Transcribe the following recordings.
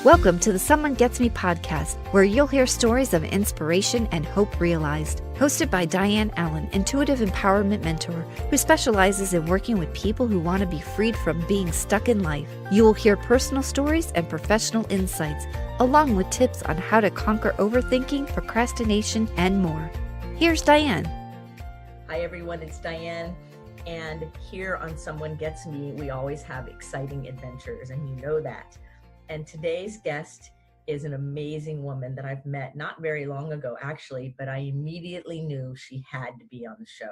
Welcome to the Someone Gets Me podcast, where you'll hear stories of inspiration and hope realized. Hosted by Diane Allen, intuitive empowerment mentor who specializes in working with people who want to be freed from being stuck in life. You will hear personal stories and professional insights, along with tips on how to conquer overthinking, procrastination, and more. Here's Diane. Hi everyone, it's Diane. And here on Someone Gets Me, we always have exciting adventures, and you know that. And today's guest is an amazing woman that I've met not very long ago, actually, but I immediately knew she had to be on the show.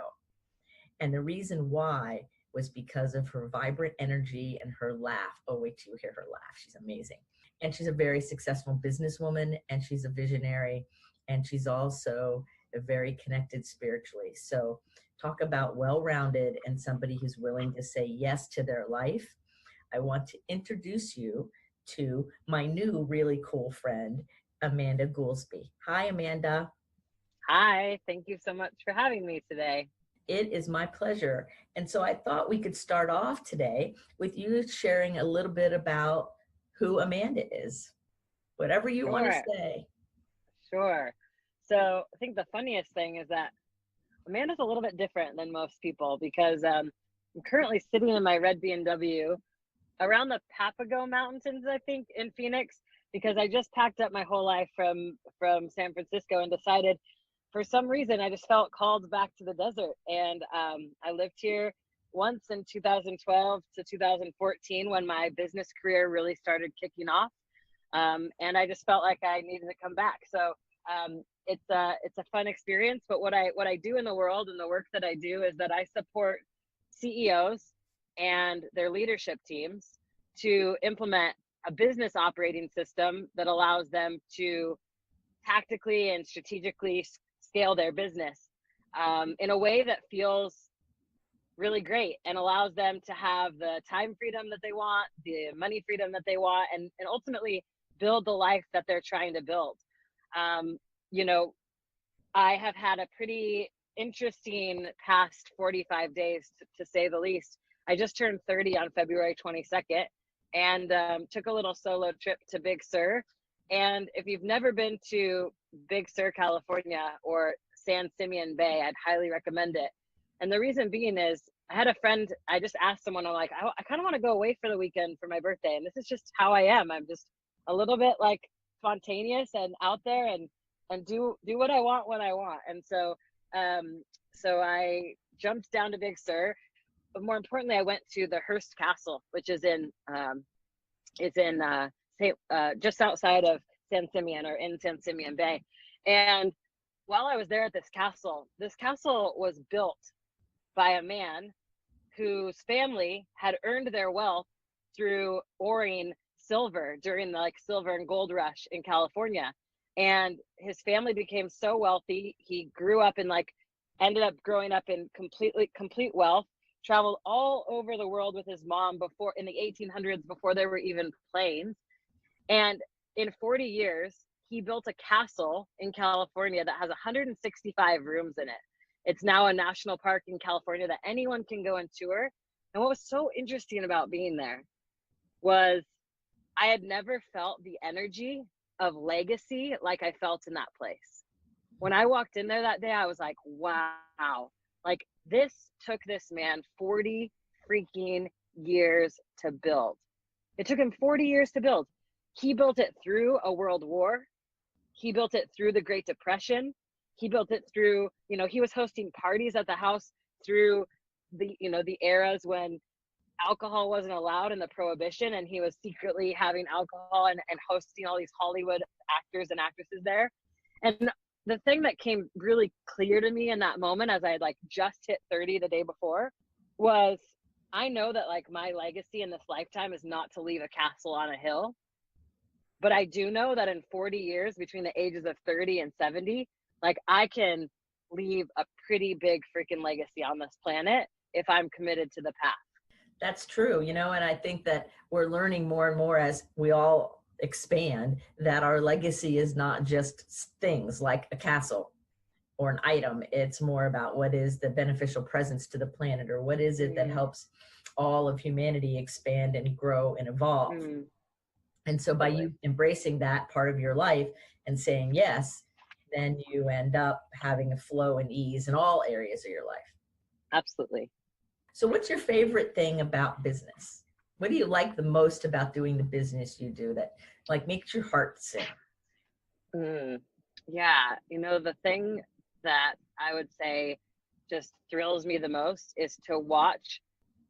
And the reason why was because of her vibrant energy and her laugh. Oh, wait till you hear her laugh. She's amazing. And she's a very successful businesswoman, and she's a visionary, and she's also very connected spiritually. So talk about well-rounded and somebody who's willing to say yes to their life. I want to introduce you to my new really cool friend, Amanda Goolsby. Hi, Amanda. Hi, thank you so much for having me today. It is my pleasure. And so I thought we could start off today with you sharing a little bit about who Amanda is. Whatever you want to say. Sure. So I think the funniest thing is that Amanda's a little bit different than most people because I'm currently sitting in my red BMW around the Papago Mountains, I think, in Phoenix, because I just packed up my whole life from San Francisco and decided for some reason I just felt called back to the desert. And I lived here once in 2012 to 2014 when my business career really started kicking off. And I just felt like I needed to come back. So it's a fun experience. But what I do in the world and the work that I do is that I support CEOs and their leadership teams to implement a business operating system that allows them to tactically and strategically scale their business in a way that feels really great and allows them to have the time freedom that they want, the money freedom that they want, and ultimately build the life that they're trying to build. You know, I have had a pretty interesting past 45 days, to say the least. I just turned 30 on February 22nd and took a little solo trip to Big Sur. And if you've never been to Big Sur, California, or San Simeon Bay, I'd highly recommend it. And the reason being is I had a friend, I just asked someone, I'm like, I kind of want to go away for the weekend for my birthday. And this is just how I am. I'm just a little bit like spontaneous and out there and do what I want when I want. And so I jumped down to Big Sur. But more importantly, I went to the Hearst Castle, which is just outside of San Simeon or in San Simeon Bay. And while I was there at this castle was built by a man whose family had earned their wealth through oring silver during the silver and gold rush in California. And his family became so wealthy. He grew up and ended up growing up in complete wealth. Traveled all over the world with his mom before in the 1800s, before there were even planes. And in 40 years, he built a castle in California that has 165 rooms in it. It's now a national park in California that anyone can go and tour. And what was so interesting about being there was I had never felt the energy of legacy like I felt in that place. When I walked in there that day, I was like, wow, this took this man 40 freaking years to build. It took him 40 years to build. He built it through a world war. He built it through the Great Depression. He built it through, he was hosting parties at the house through the eras when alcohol wasn't allowed in the Prohibition, and he was secretly having alcohol and hosting all these Hollywood actors and actresses there. And the thing that came really clear to me in that moment, as I had just hit 30 the day before, was I know that my legacy in this lifetime is not to leave a castle on a hill. But I do know that in 40 years, between the ages of 30 and 70, I can leave a pretty big freaking legacy on this planet if I'm committed to the path. That's true, and I think that we're learning more and more as we all expand that our legacy is not just things like a castle or an item. It's more about what is the beneficial presence to the planet, or what is it that helps all of humanity expand and grow and evolve. And so by Totally. you embracing that part of your life and saying yes, then you end up having a flow and ease in all areas of your life. Absolutely. So what's your favorite thing about business? What do you like the most about doing the business you do that like makes your heart sing? Mm. Yeah, the thing that I would say just thrills me the most is to watch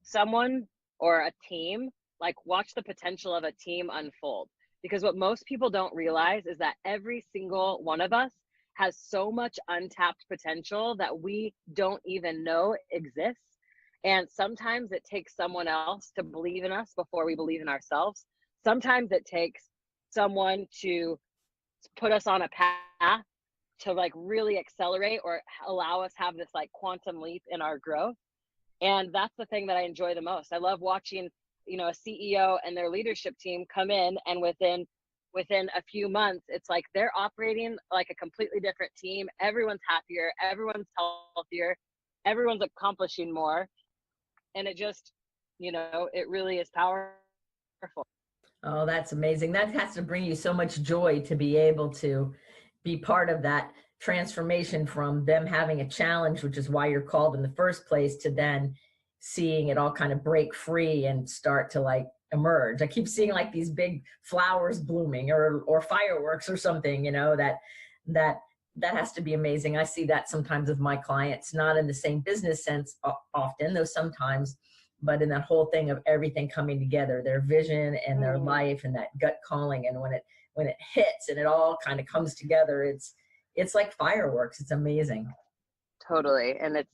someone or a team, like watch the potential of a team unfold. Because what most people don't realize is that every single one of us has so much untapped potential that we don't even know exists. And sometimes it takes someone else to believe in us before we believe in ourselves. Sometimes it takes someone to put us on a path to like really accelerate or allow us have this like quantum leap in our growth. And that's the thing that I enjoy the most. I love watching, a CEO and their leadership team come in, and within a few months, it's like they're operating like a completely different team. Everyone's happier, everyone's healthier, everyone's accomplishing more. And it just, it really is powerful. Oh, that's amazing. That has to bring you so much joy to be able to be part of that transformation from them having a challenge, which is why you're called in the first place, to then seeing it all kind of break free and start to like emerge. I keep seeing like these big flowers blooming or fireworks or something, that that has to be amazing. I see that sometimes with my clients, not in the same business sense often, though sometimes, but in that whole thing of everything coming together, their vision and their life and that gut calling. And when it hits and it all kind of comes together, it's like fireworks. It's amazing. Totally. And it's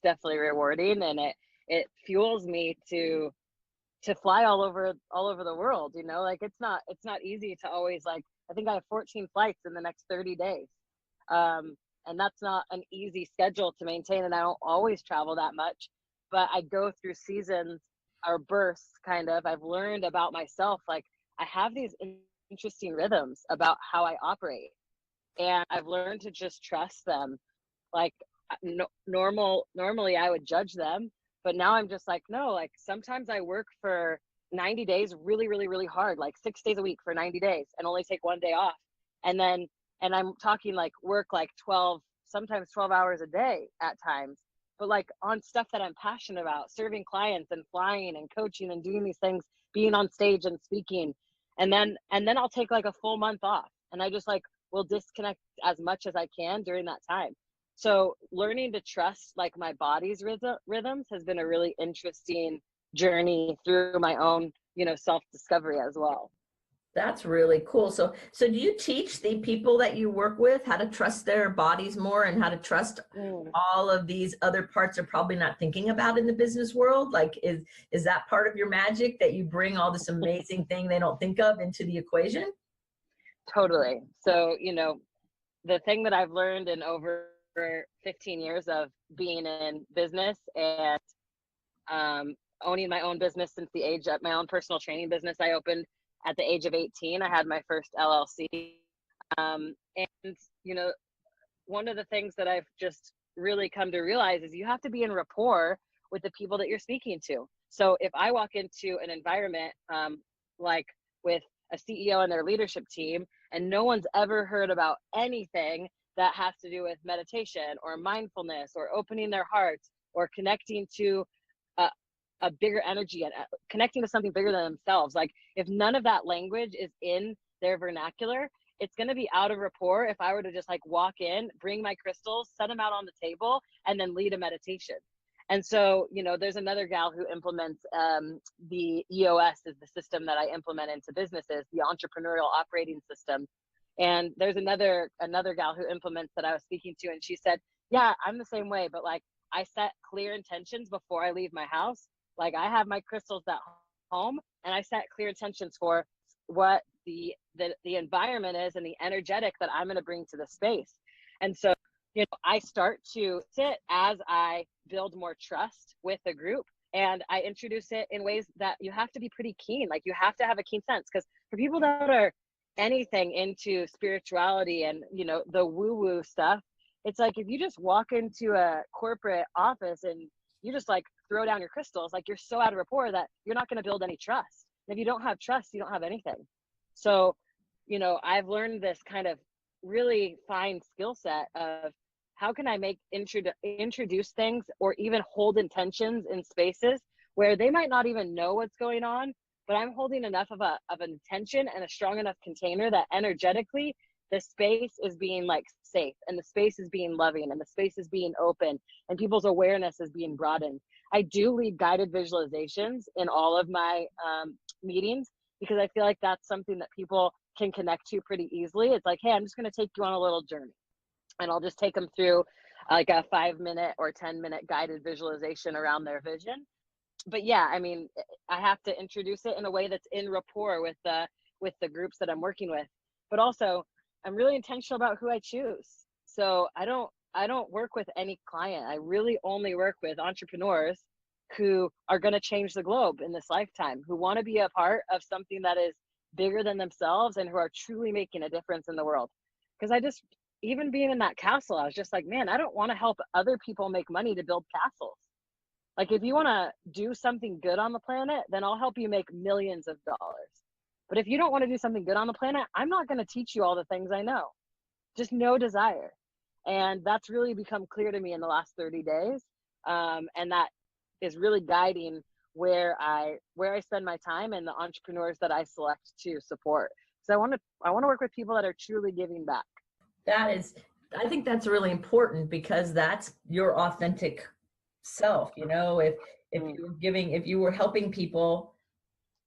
definitely rewarding, and it fuels me to fly all over the world. Like it's not easy to always, like, I think I have 14 flights in the next 30 days. And that's not an easy schedule to maintain, and I don't always travel that much, but I go through seasons or bursts. Kind of, I've learned about myself, like I have these interesting rhythms about how I operate, and I've learned to just trust them. Like, normally I would judge them, but now I'm just like, no, like sometimes I work for 90 days really, really, really hard, like 6 days a week for 90 days, and only take one day off. And I'm talking like work like 12, sometimes 12 hours a day at times, but like on stuff that I'm passionate about, serving clients and flying and coaching and doing these things, being on stage and speaking. And then I'll take like a full month off, and I just like will disconnect as much as I can during that time. So learning to trust like my body's rhythms has been a really interesting journey through my own, self-discovery as well. That's really cool. So do you teach the people that you work with how to trust their bodies more and how to trust Mm. all of these other parts they're probably not thinking about in the business world? Like, is that part of your magic, that you bring all this amazing thing they don't think of into the equation? Totally. So, the thing that I've learned in over 15 years of being in business and owning my own business since the age of my own personal training business, I opened at the age of 18. I had my first LLC. And, one of the things that I've just really come to realize is you have to be in rapport with the people that you're speaking to. So if I walk into an environment like with a CEO and their leadership team, and no one's ever heard about anything that has to do with meditation or mindfulness or opening their hearts or connecting to a, a bigger energy and connecting to something bigger than themselves, like if none of that language is in their vernacular, it's going to be out of rapport if I were to just like walk in, bring my crystals, set them out on the table, and then lead a meditation. And so, there's another gal who implements the EOS is the system that I implement into businesses, the entrepreneurial operating system. And there's another gal who implements that I was speaking to, and she said, yeah, I'm the same way, but like I set clear intentions before I leave my house. Like I have my crystals at home, and I set clear intentions for what the environment is and the energetic that I'm going to bring to the space. And so, I start to sit as I build more trust with the group, and I introduce it in ways that you have to be pretty keen. Like you have to have a keen sense, because for people that are anything into spirituality and, the woo-woo stuff, it's like if you just walk into a corporate office and you just like throw down your crystals, like you're so out of rapport that you're not going to build any trust. And if you don't have trust, you don't have anything. So, I've learned this kind of really fine skill set of how can I introduce things or even hold intentions in spaces where they might not even know what's going on, but I'm holding enough of an intention and a strong enough container that energetically the space is being like safe, and the space is being loving, and the space is being open, and people's awareness is being broadened. I do lead guided visualizations in all of my meetings, because I feel like that's something that people can connect to pretty easily. It's like, hey, I'm just going to take you on a little journey, and I'll just take them through like a 5-minute or 10-minute guided visualization around their vision. But yeah, I mean, I have to introduce it in a way that's in rapport with the groups that I'm working with. But also, I'm really intentional about who I choose. So I don't work with any client. I really only work with entrepreneurs who are going to change the globe in this lifetime, who want to be a part of something that is bigger than themselves and who are truly making a difference in the world. Because even being in that castle, I was just like, man, I don't want to help other people make money to build castles. Like, if you want to do something good on the planet, then I'll help you make millions of dollars. But if you don't want to do something good on the planet, I'm not going to teach you all the things I know. Just no desire. And that's really become clear to me in the last 30 days. And that is really guiding where I spend my time and the entrepreneurs that I select to support. So I want to work with people that are truly giving back. I think that's really important, because that's your authentic self. If you were helping people,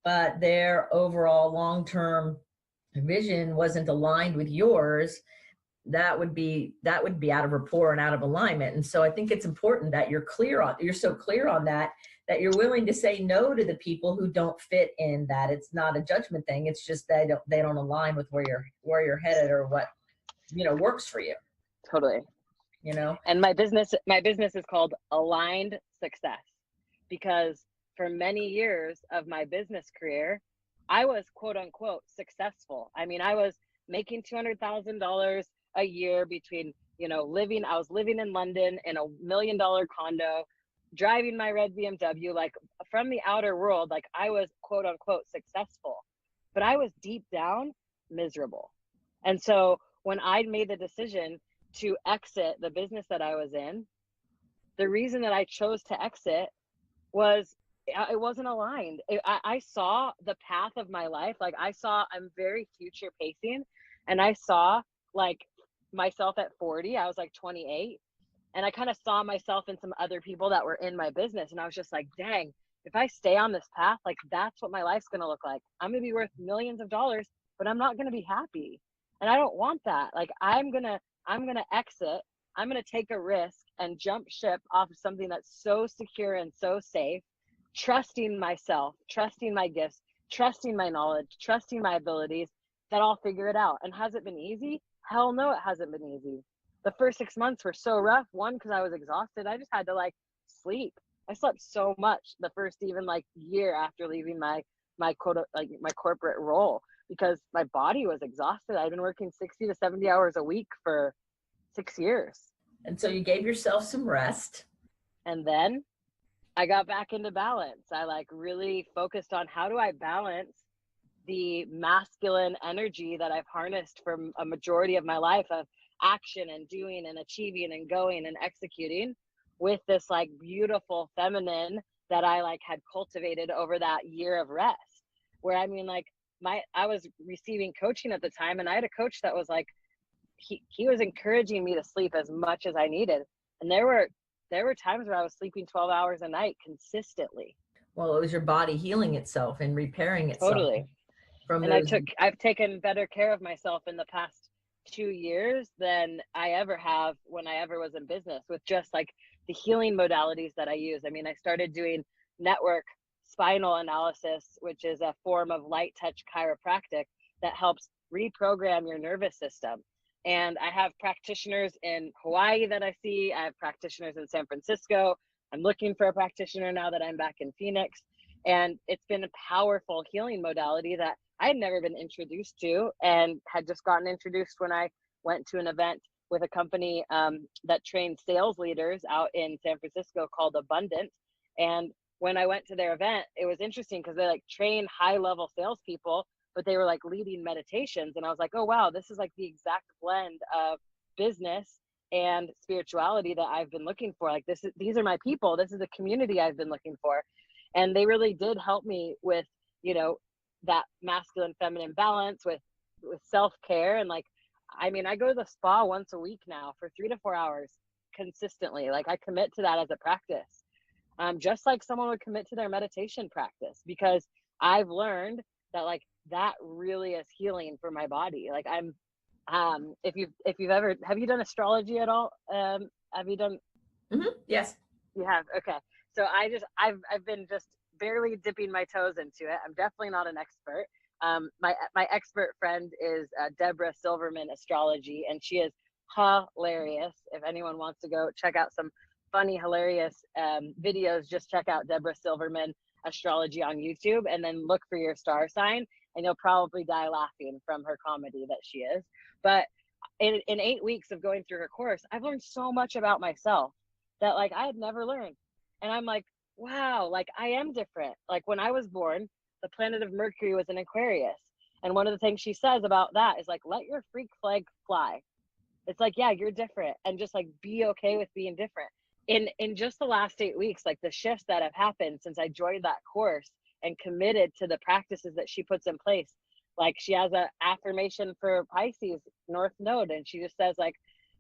but their overall long-term vision wasn't aligned with yours, that would be out of rapport and out of alignment. And so I think it's important that you're so clear on that you're willing to say no to the people who don't fit in that. It's not a judgment thing. It's just they don't align with where you're headed or what, works for you. Totally. And my business is called Aligned Success, because for many years of my business career, I was quote unquote successful. I mean, I was making $200,000 a year between, I was living in London in $1 million condo, driving my red BMW, like from the outer world, like I was quote unquote successful, but I was deep down miserable. And so when I made the decision to exit the business that I was in, the reason that I chose to exit was it wasn't aligned. I saw the path of my life. Like I'm very future pacing, and I saw like myself at 40, I was like 28. And I kind of saw myself and some other people that were in my business. And I was just like, dang, if I stay on this path, like that's what my life's going to look like. I'm going to be worth millions of dollars, but I'm not going to be happy. And I don't want that. Like I'm going to exit. I'm going to take a risk and jump ship off of something that's so secure and so safe, trusting myself, trusting my gifts, trusting my knowledge, trusting my abilities, that I'll figure it out. And has it been easy? Hell no, it hasn't been easy. The first 6 months were so rough. One, because I was exhausted. I just had to like sleep. I slept so much the first even like year after leaving my corporate role, because my body was exhausted. I'd been working 60 to 70 hours a week for 6 years. And so you gave yourself some rest. And then I got back into balance. I like really focused on how do I balance the masculine energy that I've harnessed for a majority of my life of action and doing and achieving and going and executing, with this like beautiful feminine that I like had cultivated over that year of rest. Where I mean, like I was receiving coaching at the time, and I had a coach that was like, he was encouraging me to sleep as much as I needed. And there were times where I was sleeping 12 hours a night consistently. Well, it was your body healing itself and repairing itself. Totally. I've taken better care of myself in the past 2 years than I ever have when I ever was in business, with just like the healing modalities that I use. I mean, I started doing network spinal analysis, which is a form of light touch chiropractic that helps reprogram your nervous system. And I have practitioners in Hawaii that I see. I have practitioners in San Francisco. I'm looking for a practitioner now that I'm back in Phoenix. And it's been a powerful healing modality that I had never been introduced to, and had just gotten introduced when I went to an event with a company that trains sales leaders out in San Francisco called Abundant. And when I went to their event, it was interesting because they like train high level salespeople, but they were like leading meditations. And I was like, oh, wow, this is like the exact blend of business and spirituality that I've been looking for. Like these are my people. This is a community I've been looking for. And they really did help me with, you know, that masculine feminine balance with self-care. And like, I mean, I go to the spa once a week now for 3 to 4 hours consistently. Like I commit to that as a practice. Just like someone would commit to their meditation practice, because I've learned that like that really is healing for my body. Like I'm, if you've ever, have you done astrology at all? Have you done? Yes. You have. Okay. So I've been just barely dipping my toes into it. I'm definitely not an expert. My expert friend is Deborah Silverman Astrology, and she is hilarious. If anyone wants to go check out some funny, hilarious videos, just check out Deborah Silverman Astrology on YouTube, and then look for your star sign, and you'll probably die laughing from her comedy that she is. But in 8 weeks of going through her course, I've learned so much about myself that like I had never learned. And I'm like, wow, like I am different. Like when I was born, the planet of Mercury was in Aquarius. And one of the things she says about that is like, let your freak flag fly. It's like, yeah, you're different, and just like be okay with being different. In just the last 8 weeks, like the shifts that have happened since I joined that course and committed to the practices that she puts in place. Like she has an affirmation for Pisces North Node, and she just says like,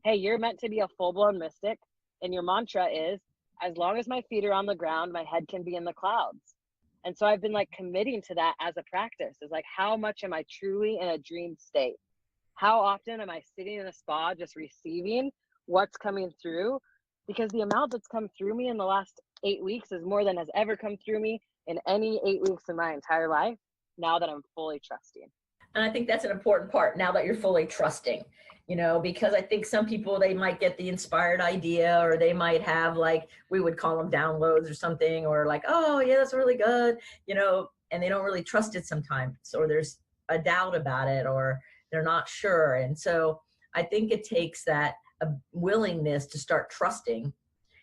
hey, you're meant to be a full-blown mystic, and your mantra is, as long as my feet are on the ground, my head can be in the clouds. And so I've been like committing to that as a practice. Is like, how much am I truly in a dream state? How often am I sitting in a spa just receiving what's coming through? Because the amount that's come through me in the last 8 weeks is more than has ever come through me in any 8 weeks in my entire life, now that I'm fully trusting. And I think that's an important part, now that you're fully trusting, you know, because I think some people, they might get the inspired idea, or they might have, like, we would call them downloads or something, or like, oh yeah, that's really good, you know, and they don't really trust it sometimes, or there's a doubt about it, or they're not sure. And so I think it takes that a willingness to start trusting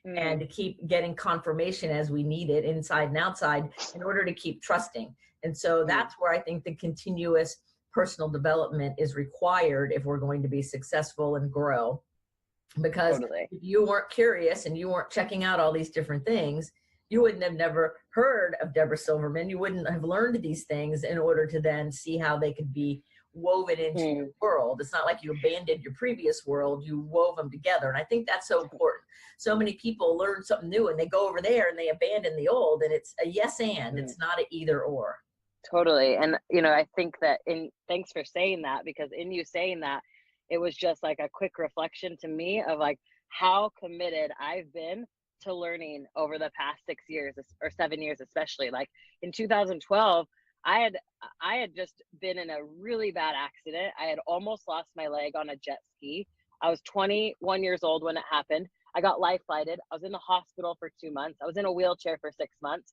and to keep getting confirmation as we need it, inside and outside, in order to keep trusting. And so that's where I think the continuous personal development is required if we're going to be successful and grow. Because Totally. if you weren't curious and you weren't checking out all these different things, you wouldn't have never heard of Deborah Silverman. You wouldn't have learned these things in order to then see how they could be woven into your world. It's not like you abandoned your previous world, you wove them together. And I think that's so important. So many people learn something new and they go over there and they abandon the old, and it's a yes and it's not an either or. Totally. And you know, I think that thanks for saying that, because in you saying that, it was just like a quick reflection to me of like how committed I've been to learning over the past 6 years or 7 years, especially. Like in 2012, I had just been in a really bad accident. I had almost lost my leg on a jet ski. I was 21 years old when it happened. I got life flighted. I was in the hospital for 2 months. I was in a wheelchair for 6 months.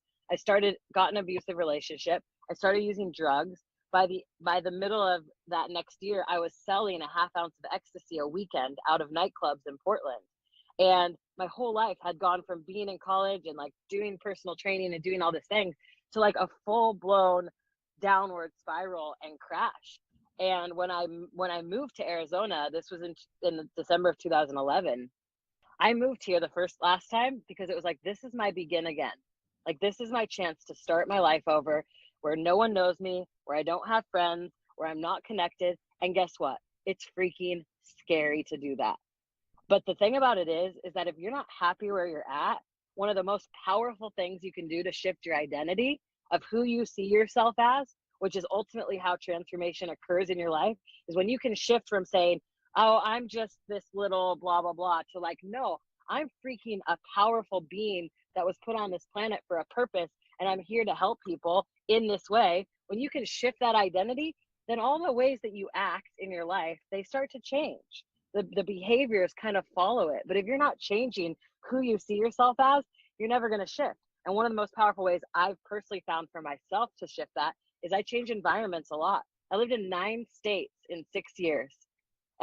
Got an abusive relationship. I started using drugs. By the middle of that next year, I was selling a half ounce of ecstasy a weekend out of nightclubs in Portland. And my whole life had gone from being in college and like doing personal training and doing all these things to like a full blown downward spiral and crash. And when I moved to Arizona, this was in December of 2011, I moved here last time because it was like, this is my begin again. Like, this is my chance to start my life over, where no one knows me, where I don't have friends, where I'm not connected. And guess what? It's freaking scary to do that. But the thing about it is that if you're not happy where you're at, one of the most powerful things you can do to shift your identity of who you see yourself as, which is ultimately how transformation occurs in your life, is when you can shift from saying, oh, I'm just this little blah, blah, blah, to like, no, I'm freaking a powerful being that was put on this planet for a purpose, and I'm here to help people in this way. When you can shift that identity, then all the ways that you act in your life, they start to change. The behaviors kind of follow it. But if you're not changing who you see yourself as, you're never going to shift. And one of the most powerful ways I've personally found for myself to shift that is I change environments a lot. I lived in 9 states in 6 years,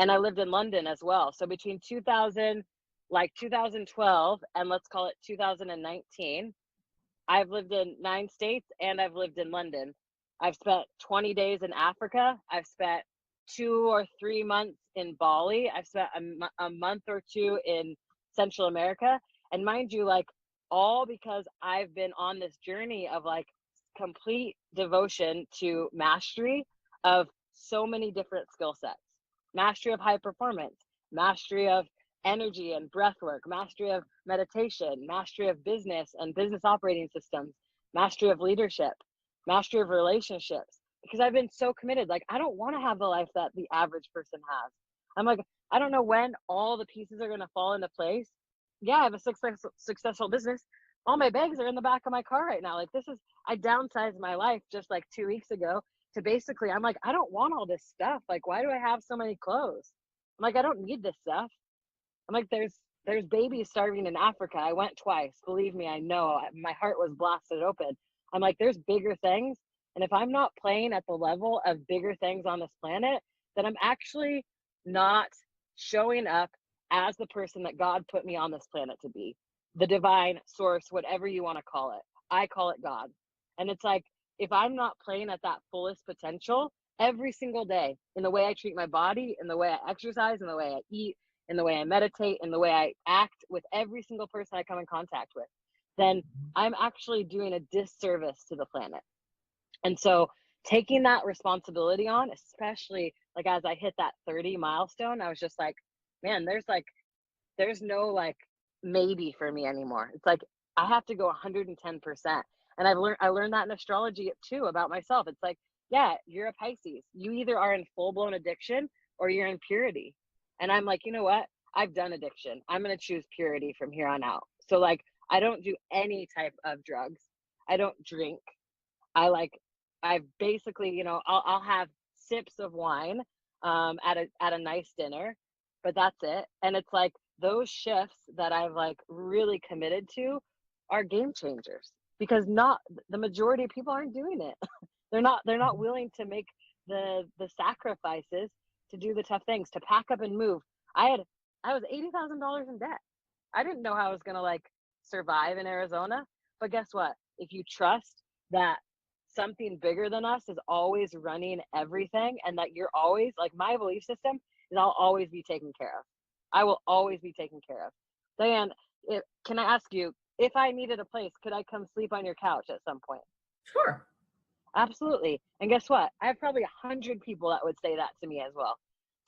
and I lived in London as well. So between 2012 and let's call it 2019, I've lived in 9 states and I've lived in London. I've spent 20 days in Africa. I've spent 2 or 3 months in Bali. I've spent a month or 2 in Central America. And mind you, like, all because I've been on this journey of like complete devotion to mastery of so many different skill sets. Mastery of high performance, mastery of energy and breath work, mastery of meditation, mastery of business and business operating systems, mastery of leadership, mastery of relationships. Because I've been so committed. Like, I don't want to have the life that the average person has. I'm like, I don't know when all the pieces are going to fall into place. Yeah, I have a successful business. All my bags are in the back of my car right now. Like, I downsized my life just like 2 weeks ago to basically, I'm like, I don't want all this stuff. Like, why do I have so many clothes? I'm like, I don't need this stuff. I'm like, there's babies starving in Africa. I went twice. Believe me, I know. My heart was blasted open. I'm like, there's bigger things. And if I'm not playing at the level of bigger things on this planet, then I'm actually not showing up as the person that God put me on this planet to be. The divine source, whatever you want to call it. I call it God. And it's like, if I'm not playing at that fullest potential every single day in the way I treat my body, in the way I exercise, in the way I eat, in the way I meditate, in the way I act with every single person I come in contact with, then I'm actually doing a disservice to the planet. And so taking that responsibility on, especially like as I hit that 30 milestone, I was just like, man, there's no like maybe for me anymore. It's like, I have to go 110%. And I learned that in astrology too about myself. It's like, yeah, you're a Pisces. You either are in full blown addiction or you're in purity. And I'm like, you know what? I've done addiction. I'm going to choose purity from here on out. So like, I don't do any type of drugs. I don't drink. I've basically, you know, I'll have sips of wine at a nice dinner, but that's it. And it's like those shifts that I've like really committed to are game changers, because not the majority of people aren't doing it. They're not willing to make the sacrifices to do the tough things, to pack up and move. I was $80,000 in debt. I didn't know how I was gonna like survive in Arizona, but guess what? If you trust that something bigger than us is always running everything, and that you're always like, my belief system is I'll always be taken care of. I will always be taken care of. Diane, can I ask you, if I needed a place, could I come sleep on your couch at some point? Sure. Absolutely. And guess what? I have probably 100 people that would say that to me as well.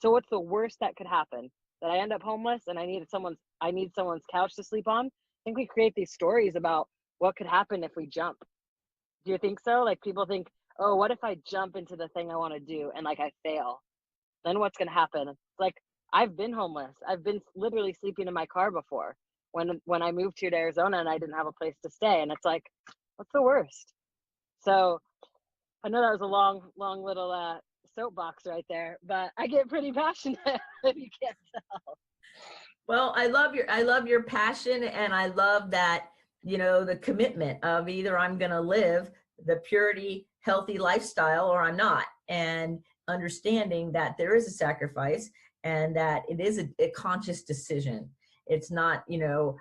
So what's the worst that could happen? That I end up homeless and I need someone's couch to sleep on? I think we create these stories about what could happen if we jump. Do you think so? Like, people think, oh, what if I jump into the thing I want to do and like I fail? Then what's going to happen? It's like, I've been homeless. I've been literally sleeping in my car before when I moved here to Arizona and I didn't have a place to stay. And it's like, what's the worst? So I know that was a long little soapbox right there, but I get pretty passionate if you can't tell. Well, I love your passion, and I love that, you know, the commitment of either I'm going to live the purity, healthy lifestyle or I'm not, and understanding that there is a sacrifice and that it is a conscious decision. It's not, you know,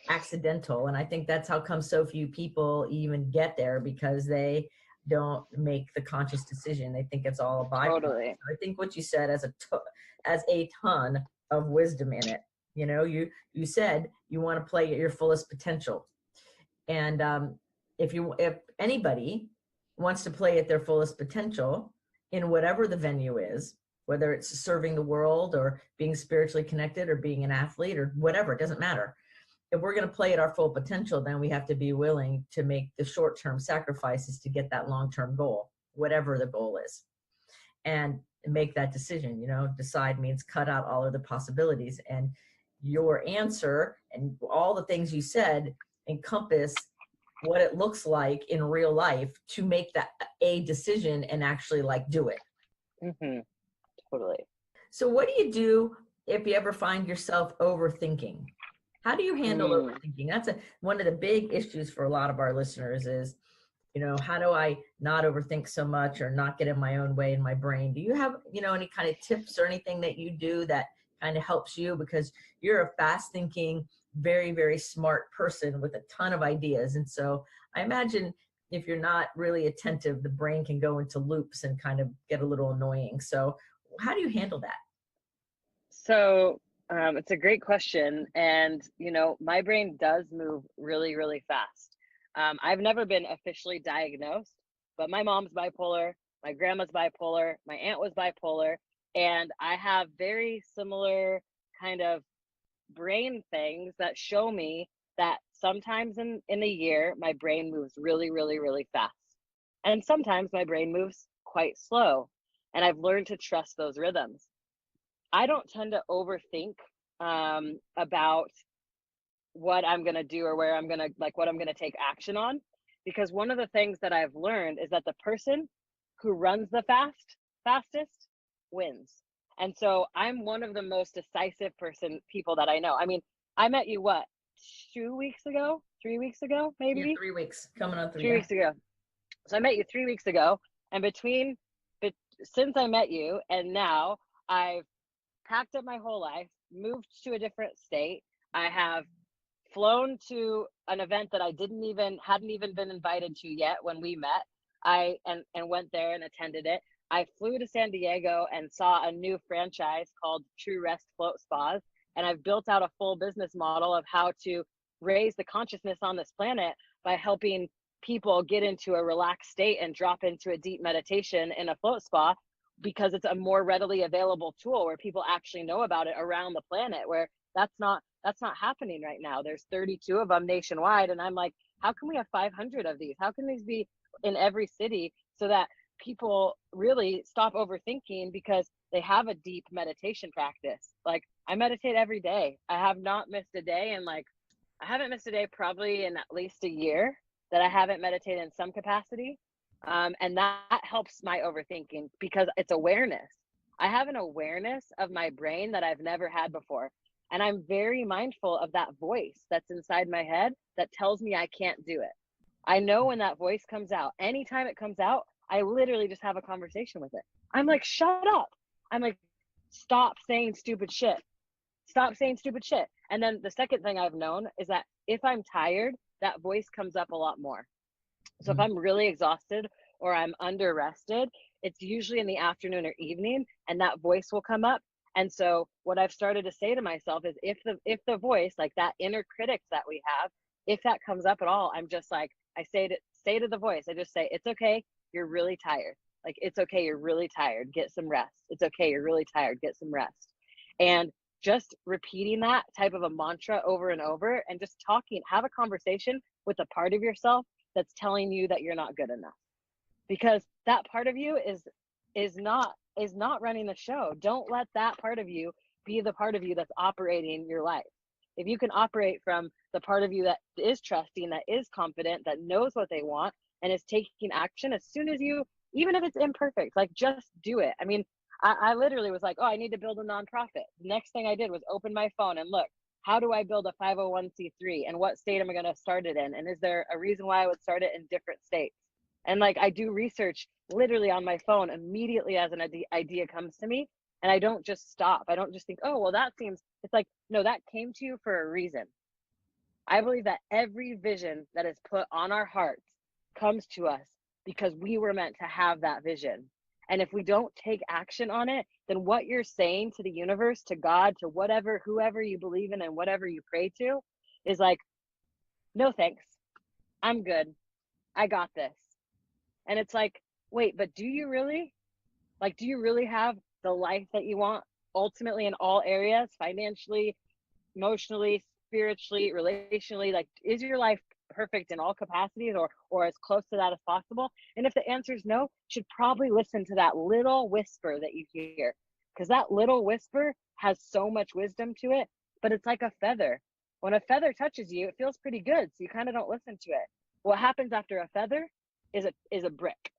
accidental. And I think that's how come so few people even get there, because they don't make the conscious decision. They think it's all a byproduct. Totally. I think what you said has a ton of wisdom in it. You know, you said you want to play at your fullest potential. And if anybody wants to play at their fullest potential in whatever the venue is, whether it's serving the world or being spiritually connected or being an athlete or whatever, it doesn't matter. If we're going to play at our full potential, then we have to be willing to make the short-term sacrifices to get that long-term goal, whatever the goal is, and make that decision. You know, decide means cut out all of the possibilities. And your answer and all the things you said encompass what it looks like in real life to make that a decision and actually like do it. Mm-hmm. Totally. So what do you do if you ever find yourself overthinking? How do you handle overthinking? That's one of the big issues for a lot of our listeners is, you know, how do I not overthink so much or not get in my own way in my brain? Do you have, you know, any kind of tips or anything that you do that kind of helps you? Because you're a fast thinking, very, very smart person with a ton of ideas. And so I imagine if you're not really attentive, the brain can go into loops and kind of get a little annoying. So how do you handle that? So it's a great question. And, my brain does move really, really fast. I've never been officially diagnosed, but my mom's bipolar, my grandma's bipolar, my aunt was bipolar, and I have very similar kind of brain things that show me that sometimes in a year, my brain moves really, really, really fast. And sometimes my brain moves quite slow. And I've learned to trust those rhythms. I don't tend to overthink about what I'm going to do or where I'm going to what I'm going to take action on, because one of the things that I've learned is that the person who runs the fastest wins. And so I'm one of the most decisive people that I know. I mean, I met you 2 weeks ago, 3 weeks ago, maybe? Yeah, 3 weeks, coming on 3. 3 weeks ago. So I met you 3 weeks ago, and since I met you and now, I've packed up my whole life, moved to a different state. I have flown to an event that I hadn't even been invited to yet when we met. I went there and attended it. I flew to San Diego and saw a new franchise called True Rest Float Spas. And I've built out a full business model of how to raise the consciousness on this planet by helping people get into a relaxed state and drop into a deep meditation in a float spa, because it's a more readily available tool where people actually know about it around the planet, where that's not happening right now. There's 32 of them nationwide. And I'm like, how can we have 500 of these? How can these be in every city so that people really stop overthinking because they have a deep meditation practice? Like, I meditate every day. I have not missed a day. And I haven't missed a day probably in at least a year that I haven't meditated in some capacity. And that helps my overthinking because it's awareness. I have an awareness of my brain that I've never had before. And I'm very mindful of that voice that's inside my head that tells me I can't do it. I know when that voice comes out. Anytime it comes out, I literally just have a conversation with it. I'm like, shut up. I'm like, stop saying stupid shit. Stop saying stupid shit. And then the second thing I've known is that if I'm tired, that voice comes up a lot more. So if I'm really exhausted or I'm under rested, it's usually in the afternoon or evening, and that voice will come up. And so what I've started to say to myself is if the voice, like that inner critic that we have, if that comes up at all, I'm just like, I say to the voice, I just say, it's okay, you're really tired. Like, it's okay, you're really tired, get some rest. It's okay, you're really tired, get some rest. And just repeating that type of a mantra over and over, and just have a conversation with a part of yourself that's telling you that you're not good enough, because that part of you is not running the show. Don't let that part of you be the part of you that's operating your life. If you can operate from the part of you that is trusting, that is confident, that knows what they want, and is taking action as soon as you, even if it's imperfect, like, just do it. I mean, I literally was like, oh, I need to build a nonprofit. The next thing I did was open my phone and look, how do I build a 501c3, and what state am I going to start it in? And is there a reason why I would start it in different states? And I do research literally on my phone immediately as an idea comes to me. And I don't just stop. I don't just think, oh, well, it's like, no, that came to you for a reason. I believe that every vision that is put on our hearts comes to us because we were meant to have that vision. And if we don't take action on it, then what you're saying to the universe, to God, to whoever you believe in and whatever you pray to is like, no, thanks. I'm good. I got this. And it's like, wait, but do you really? Do you really have the life that you want ultimately in all areas, financially, emotionally, spiritually, relationally? Is your life perfect in all capacities or as close to that as possible? And if the answer is no, you should probably listen to that little whisper that you hear, because that little whisper has so much wisdom to it, but it's like a feather. When a feather touches you, it feels pretty good, so you kind of don't listen to it. What happens after a feather is a brick.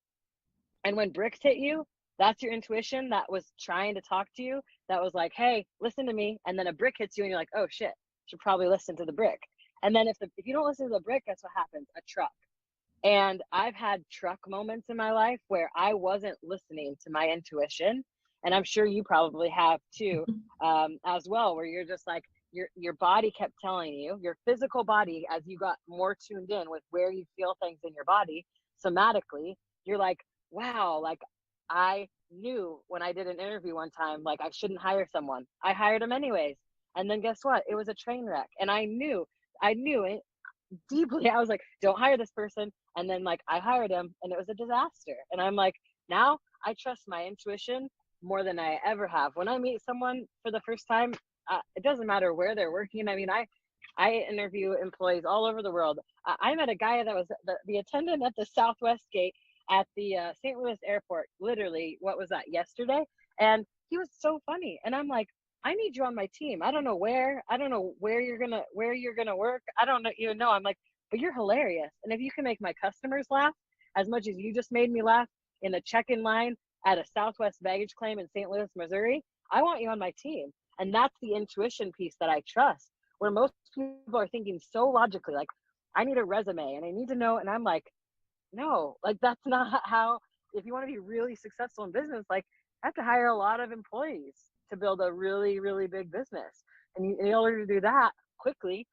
And when bricks hit you, that's your intuition that was trying to talk to you, that was like, hey, listen to me. And then a brick hits you and you're like, oh shit, should probably listen to the brick. And then if you don't listen to the brick, guess what happens? A truck. And I've had truck moments in my life where I wasn't listening to my intuition. And I'm sure you probably have too, as well, where you're just like, your body kept telling you, your physical body, as you got more tuned in with where you feel things in your body somatically, you're like, wow, like I knew when I did an interview one time, like I shouldn't hire someone. I hired him anyways. And then guess what? It was a train wreck. And I knew it deeply. I was like, don't hire this person. And then like I hired him and it was a disaster. And I'm like, now I trust my intuition more than I ever have. When I meet someone for the first time, it doesn't matter where they're working. I mean, I interview employees all over the world. I met a guy that was the attendant at the Southwest gate at the St. Louis airport, literally, what was that, yesterday? And he was so funny. And I'm like, I need you on my team. I don't know where you're gonna work. I don't even know. I'm like, but you're hilarious. And if you can make my customers laugh as much as you just made me laugh in the check-in line at a Southwest baggage claim in St. Louis, Missouri, I want you on my team. And that's the intuition piece that I trust, where most people are thinking so logically, like, I need a resume and I need to know. And I'm like, no, like that's not how, if you want to be really successful in business, like I have to hire a lot of employees to build a really, really big business. And in order to do that quickly,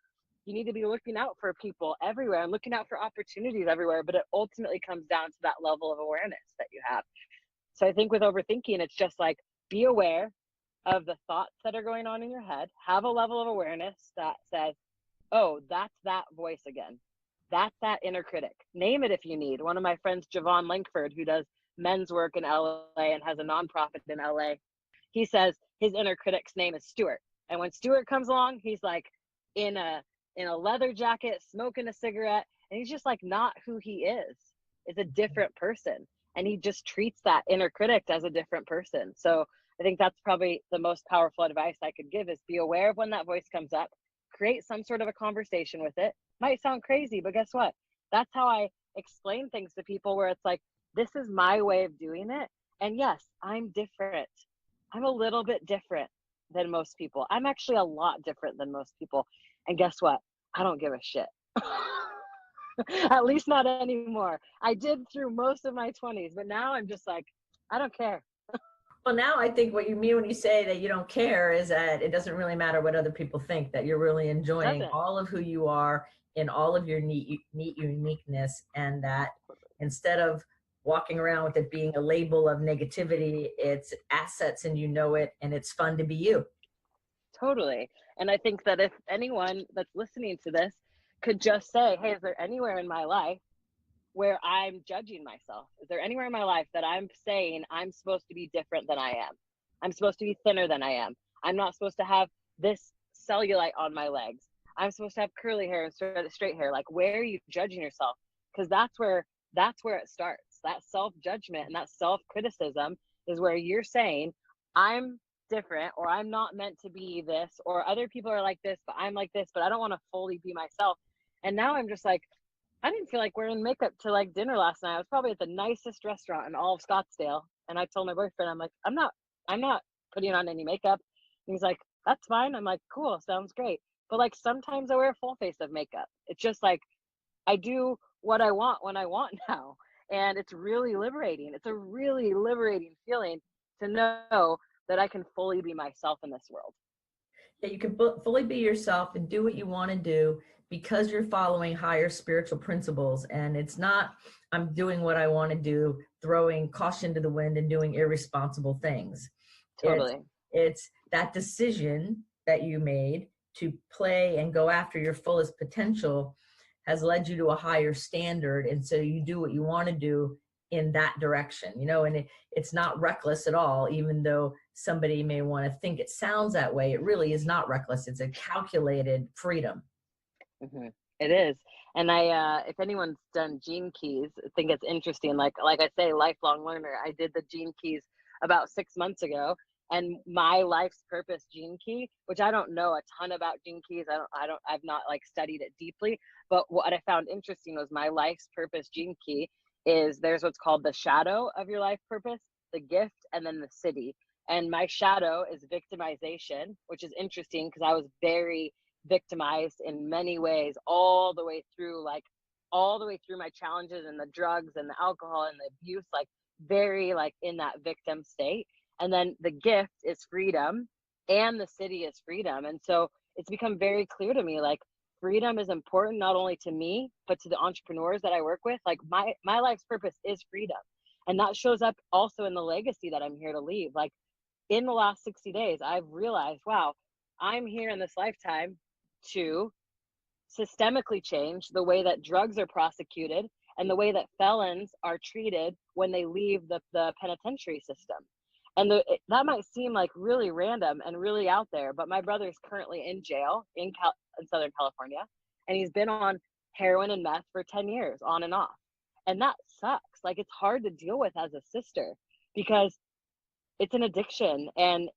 you need to be looking out for people everywhere and looking out for opportunities everywhere. But it ultimately comes down to that level of awareness that you have. So I think with overthinking, it's just like, be aware of the thoughts that are going on in your head, have a level of awareness that says, oh, that's that voice again. That's that inner critic. Name it if you need. One of my friends, Javon Lankford, who does men's work in LA and has a nonprofit in LA, he says his inner critic's name is Stuart. And when Stuart comes along, he's like in a leather jacket, smoking a cigarette, and he's just like not who he is. It's a different person. And he just treats that inner critic as a different person. So I think that's probably the most powerful advice I could give, is be aware of when that voice comes up, create some sort of a conversation with it. Might sound crazy, but guess what? That's how I explain things to people, where it's like, this is my way of doing it. And yes, I'm different. I'm a little bit different than most people. I'm actually a lot different than most people. And guess what? I don't give a shit. At least not anymore. I did through most of my 20s, but now I'm just like, I don't care. Well, now I think what you mean when you say that you don't care is that it doesn't really matter what other people think, that you're really enjoying all of who you are in all of your neat uniqueness, and that instead of walking around with it being a label of negativity, it's assets and you know it, and it's fun to be you. Totally. And I think that if anyone that's listening to this could just say, hey, is there anywhere in my life where I'm judging myself? Is there anywhere in my life that I'm saying I'm supposed to be different than I am? I'm supposed to be thinner than I am. I'm not supposed to have this cellulite on my legs. I'm supposed to have curly hair instead of straight hair. Like, where are you judging yourself? Because that's where it starts. That self-judgment and that self-criticism is where you're saying, I'm different, or I'm not meant to be this, or other people are like this, but I'm like this, but I don't want to fully be myself. And now I'm just like, I didn't feel like wearing makeup to like dinner last night. I was probably at the nicest restaurant in all of Scottsdale. And I told my boyfriend, I'm like, I'm not putting on any makeup. And he's like, that's fine. I'm like, cool, sounds great. But like, sometimes I wear a full face of makeup. It's just like, I do what I want when I want now. And it's really liberating. It's a really liberating feeling to know that I can fully be myself in this world. Yeah, you can fully be yourself and do what you want to do because you're following higher spiritual principles. And it's not, I'm doing what I want to do, throwing caution to the wind and doing irresponsible things. Totally. It's that decision that you made to play and go after your fullest potential has led you to a higher standard. And so you do what you want to do in that direction, you know, and it's not reckless at all, even though somebody may want to think it sounds that way. It really is not reckless. It's a calculated freedom. Mm-hmm. It is. And if anyone's done Gene Keys, I think it's interesting. Like I say, lifelong learner. I did the Gene Keys about 6 months ago, and my life's purpose Gene Key, which I don't know a ton about Gene Keys. I've not like studied it deeply, but what I found interesting was my life's purpose Gene Key is there's what's called the shadow of your life purpose, the gift, and then the city. And my shadow is victimization, which is interesting because I was very victimized in many ways all the way through my challenges and the drugs and the alcohol and the abuse, like very like in that victim state. And then the gift is freedom and the city is freedom. And so it's become very clear to me, like, freedom is important, not only to me, but to the entrepreneurs that I work with. Like, my life's purpose is freedom. And that shows up also in the legacy that I'm here to leave. Like, in the last 60 days, I've realized, wow, I'm here in this lifetime to systemically change the way that drugs are prosecuted and the way that felons are treated when they leave the penitentiary system. And that might seem like really random and really out there, but my brother is currently in jail in Southern California, and he's been on heroin and meth for 10 years on and off. And that sucks. Like, it's hard to deal with as a sister because it's an addiction, and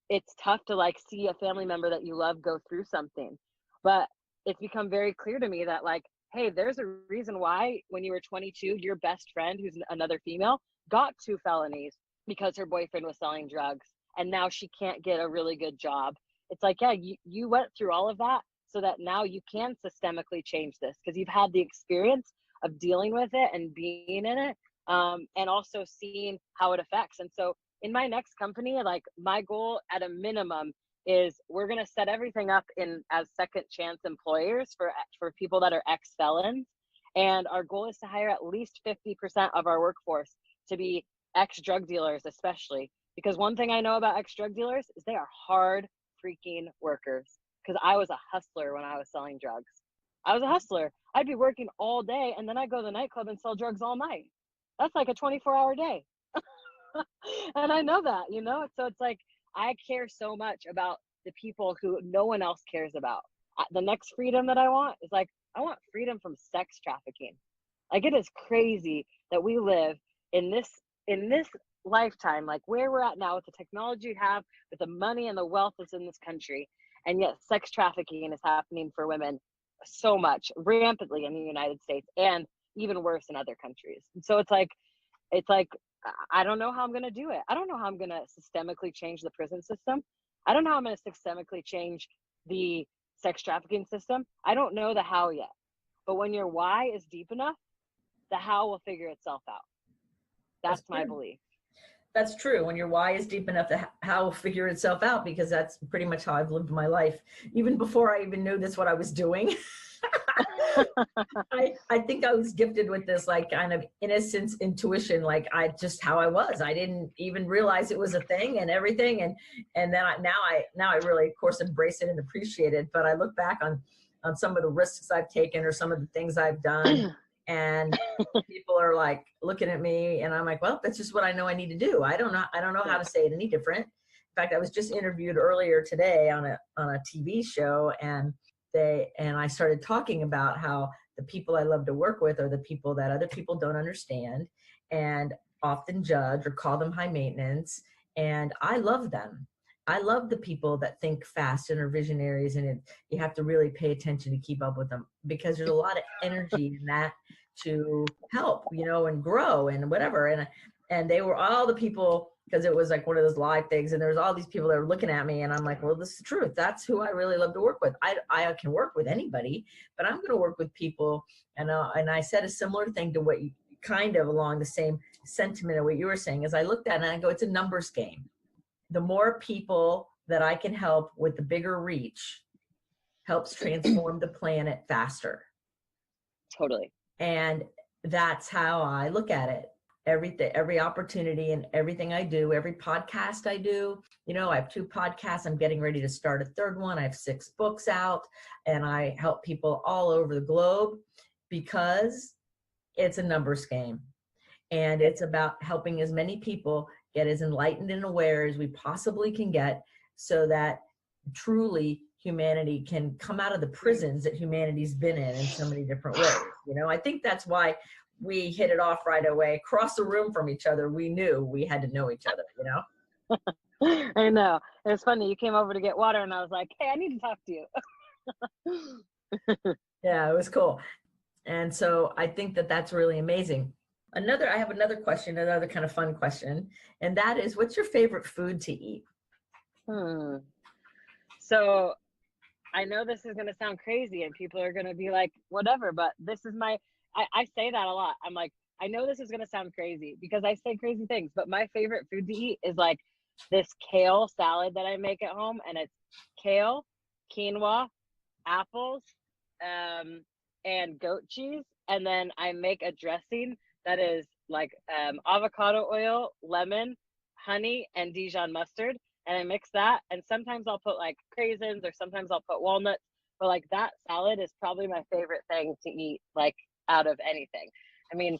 it's tough to like see a family member that you love go through something. But it's become very clear to me that, like, hey, there's a reason why when you were 22, your best friend, who's another female, got 2 felonies because her boyfriend was selling drugs, and now she can't get a really good job. It's like, yeah, you went through all of that so that now you can systemically change this because you've had the experience of dealing with it and being in it, and also seeing how it affects. And so in my next company, like, my goal at a minimum is we're going to set everything up in as second chance employers for people that are ex-felons. And our goal is to hire at least 50% of our workforce to be ex-drug dealers, especially because one thing I know about ex-drug dealers is they are hard freaking workers. Because I was a hustler when I was selling drugs. I was a hustler. I'd be working all day, and then I'd go to the nightclub and sell drugs all night. That's like a 24-hour day. And I know that, you know? So it's like, I care so much about the people who no one else cares about. The next freedom that I want is, like, I want freedom from sex trafficking. Like, it is crazy that we live in this lifetime, like where we're at now, with the technology we have, with the money and the wealth that's in this country, and yet sex trafficking is happening for women so much, rampantly in the United States, and even worse in other countries. And so it's like I don't know how I'm going to do it. I don't know how I'm going to systemically change the prison system. I don't know how I'm going to systemically change the sex trafficking system. I don't know the how yet. But when your why is deep enough, the how will figure itself out. That's my belief. That's true. When your why is deep enough, the how will figure itself out, because that's pretty much how I've lived my life. Even before I even knew that's what I was doing. I think I was gifted with this, like, kind of innocence, intuition, like just how I was. I didn't even realize it was a thing and everything. And then now I really, of course, embrace it and appreciate it. But I look back on some of the risks I've taken or some of the things I've done, and people are like looking at me, and I'm like, well, that's just what I know I need to do. I don't know how to say it any different. In fact, I was just interviewed earlier today on a TV show, and I started talking about how the people I love to work with are the people that other people don't understand and often judge or call them high maintenance. And I love them. I love the people that think fast and are visionaries, and you have to really pay attention to keep up with them, because there's a lot of energy in that to help, and grow and whatever. And they were all the people, because it was like one of those live things, and there was all these people that were looking at me, and I'm like, well, this is the truth. That's who I really love to work with. I can work with anybody, but I'm going to work with people. And I said a similar thing to what you kind of along the same sentiment of what you were saying, as I looked at it and I go, it's a numbers game. The more people that I can help with the bigger reach helps transform the planet faster. Totally. And that's how I look at it. Every opportunity and everything I do, every podcast I do, I have 2 podcasts. I'm getting ready to start a 3rd one. I have 6 books out, and I help people all over the globe, because it's a numbers game. And it's about helping as many people get as enlightened and aware as we possibly can get, so that truly humanity can come out of the prisons that humanity's been in so many different ways. I think that's why we hit it off right away. Across the room from each other, we knew we had to know each other, I know. It's funny. You came over to get water, and I was like, hey, I need to talk to you. Yeah, it was cool. And so I think that that's really amazing. I have another question, another kind of fun question. And that is, what's your favorite food to eat? So I know this is going to sound crazy, and people are going to be like, whatever, but this is I say that a lot. I'm like, I know this is going to sound crazy because I say crazy things, but my favorite food to eat is like this kale salad that I make at home. And it's kale, quinoa, apples, and goat cheese. And then I make a dressing that is like avocado oil, lemon, honey, and Dijon mustard. And I mix that. And sometimes I'll put like craisins, or sometimes I'll put walnuts. But like that salad is probably my favorite thing to eat, like out of anything. I mean,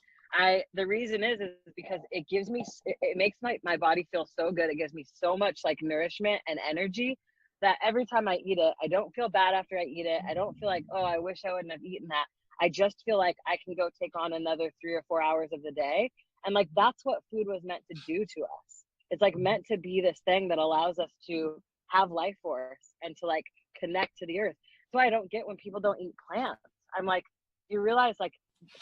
the reason is because it gives me, it makes my body feel so good. It gives me so much like nourishment and energy that every time I eat it, I don't feel bad after I eat it. I don't feel like, oh, I wish I wouldn't have eaten that. I just feel like I can go take on another 3 or 4 hours of the day. And like, that's what food was meant to do to us. It's like meant to be this thing that allows us to have life force and to like connect to the earth. So I don't get when people don't eat plants. I'm like, you realize like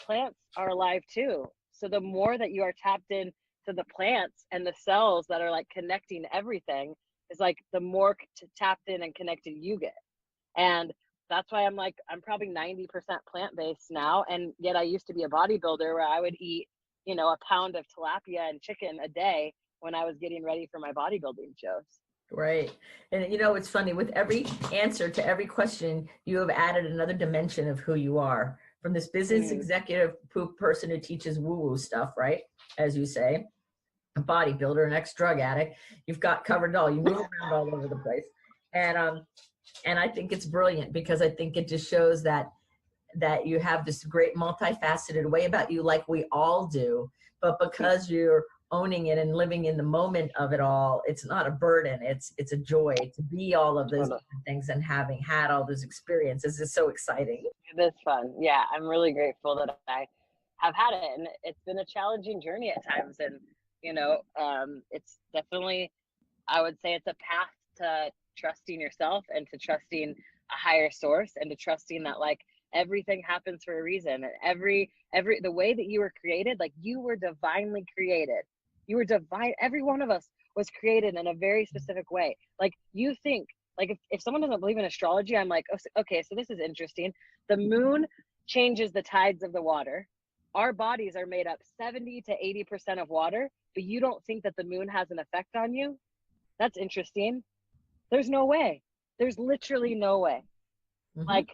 plants are alive too. So the more that you are tapped in to the plants and the cells that are like connecting everything, is like the more tapped in and connected you get. And that's why I'm like, I'm probably 90% plant-based now. And yet I used to be a bodybuilder where I would eat, you know, a pound of tilapia and chicken a day when I was getting ready for my bodybuilding shows. Right. And you know, it's funny, with every answer to every question, you have added another dimension of who you are. From this business executive person who teaches woo-woo stuff, right? As you say, a bodybuilder, an ex-drug addict, you've got covered it all. You move around all over the place. And I think it's brilliant, because I think it just shows that you have this great multifaceted way about you, like we all do, but because you're owning it and living in the moment of it all, it's not a burden. It's a joy to be all of those different things, and having had all those experiences is so exciting. It is fun. Yeah, I'm really grateful that I have had it, and it's been a challenging journey at times. And you know, it's definitely, I would say it's a path to trusting yourself and to trusting a higher source, and to trusting that like everything happens for a reason. And the way that you were created, like you were divinely created. You were divine. Every one of us was created in a very specific way. Like you think, like if someone doesn't believe in astrology, I'm like, okay, so this is interesting. The moon changes the tides of the water. Our bodies are made up 70 to 80% of water, but you don't think that the moon has an effect on you? That's interesting. There's no way. There's literally no way. Mm-hmm. Like,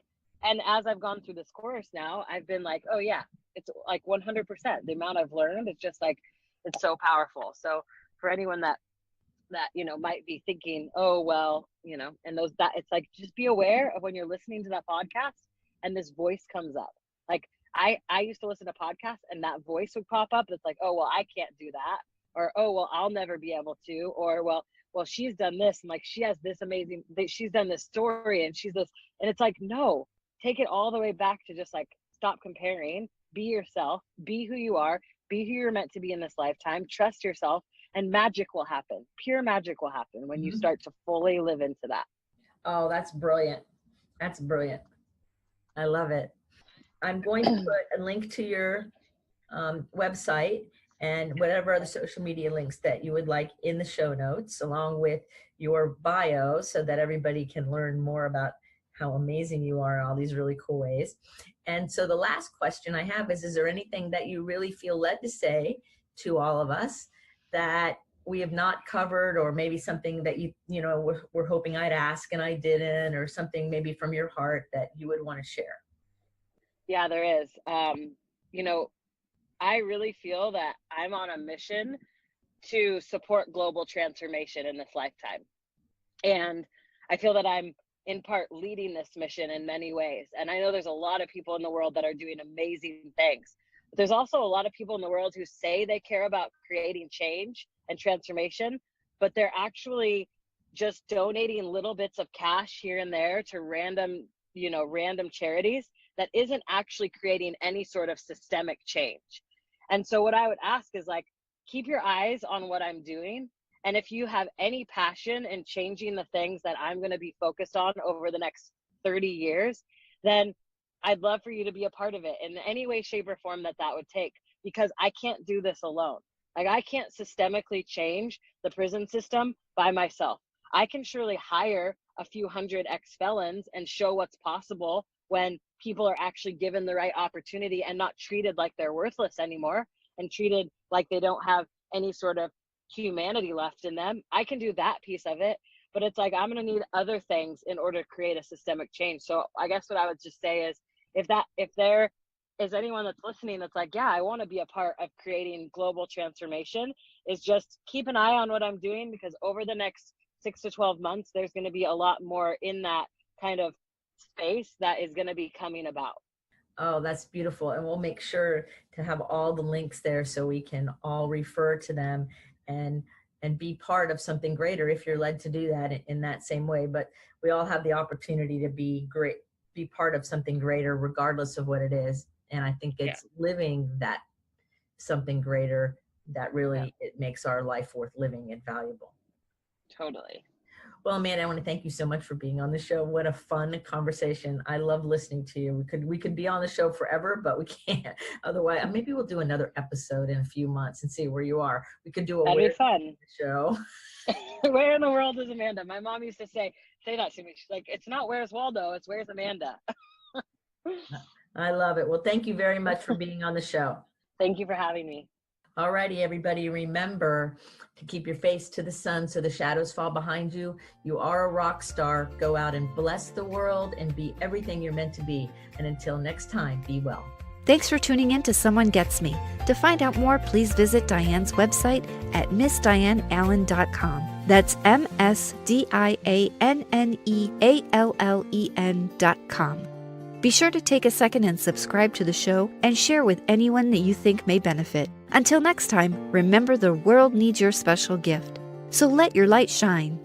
and as I've gone through this course now, I've been like, oh yeah, it's like 100%. The amount I've learned, it's just like, it's so powerful. So for anyone that, you know, might be thinking, oh, well, you know, and that it's like, just be aware of when you're listening to that podcast and this voice comes up. Like I used to listen to podcasts and that voice would pop up. It's like, oh, well, I can't do that. Or, oh, well, I'll never be able to. Or, well, she's done this. And like, she has this amazing, she's done this story and she's this. And it's like, no, take it all the way back to just like, stop comparing, be yourself, be who you are, be who you're meant to be in this lifetime, trust yourself, and magic will happen. Pure magic will happen when you start to fully live into that. Oh, that's brilliant. That's brilliant. I love it. I'm going to put a link to your website and whatever other social media links that you would like in the show notes, along with your bio, so that everybody can learn more about how amazing you are in all these really cool ways. And so the last question I have is there anything that you really feel led to say to all of us that we have not covered, or maybe something that you know, we're hoping I'd ask and I didn't, or something maybe from your heart that you would want to share? Yeah, there is. You know, I really feel that I'm on a mission to support global transformation in this lifetime. And I feel that I'm in part leading this mission in many ways. And I know there's a lot of people in the world that are doing amazing things. But there's also a lot of people in the world who say they care about creating change and transformation, but they're actually just donating little bits of cash here and there to random charities that isn't actually creating any sort of systemic change. And so what I would ask is like, keep your eyes on what I'm doing. And if you have any passion in changing the things that I'm going to be focused on over the next 30 years, then I'd love for you to be a part of it in any way, shape, or form that would take, because I can't do this alone. Like I can't systemically change the prison system by myself. I can surely hire a few hundred ex-felons and show what's possible when people are actually given the right opportunity and not treated like they're worthless anymore and treated like they don't have any sort of humanity left in them. I can do that piece of it, but it's like, I'm going to need other things in order to create a systemic change. So I guess what I would just say is, if there is anyone that's listening that's like, yeah, I want to be a part of creating global transformation, is just keep an eye on what I'm doing, because over the next 6 to 12 months, there's going to be a lot more in that kind of space that is going to be coming about. Oh, that's beautiful. And we'll make sure to have all the links there so we can all refer to them and be part of something greater if you're led to do that in that same way. But we all have the opportunity to be part of something greater, regardless of what it is. And I think it's living that something greater that really it makes our life worth living and valuable. Totally. Well, Amanda, I want to thank you so much for being on the show. What a fun conversation. I love listening to you. We could be on the show forever, but we can't. Otherwise, maybe we'll do another episode in a few months and see where you are. We could do a That'd be fun show. Where in the world is Amanda? My mom used to say that to me. She's like, it's not where's Waldo, it's where's Amanda. I love it. Well, thank you very much for being on the show. Thank you for having me. All righty, everybody, remember to keep your face to the sun so the shadows fall behind you. You are a rock star. Go out and bless the world and be everything you're meant to be. And until next time, be well. Thanks for tuning in to Someone Gets Me. To find out more, please visit Diane's website at MissDianeAllen.com. That's MissDianeAllen.com. Be sure to take a second and subscribe to the show and share with anyone that you think may benefit. Until next time, remember the world needs your special gift. So let your light shine.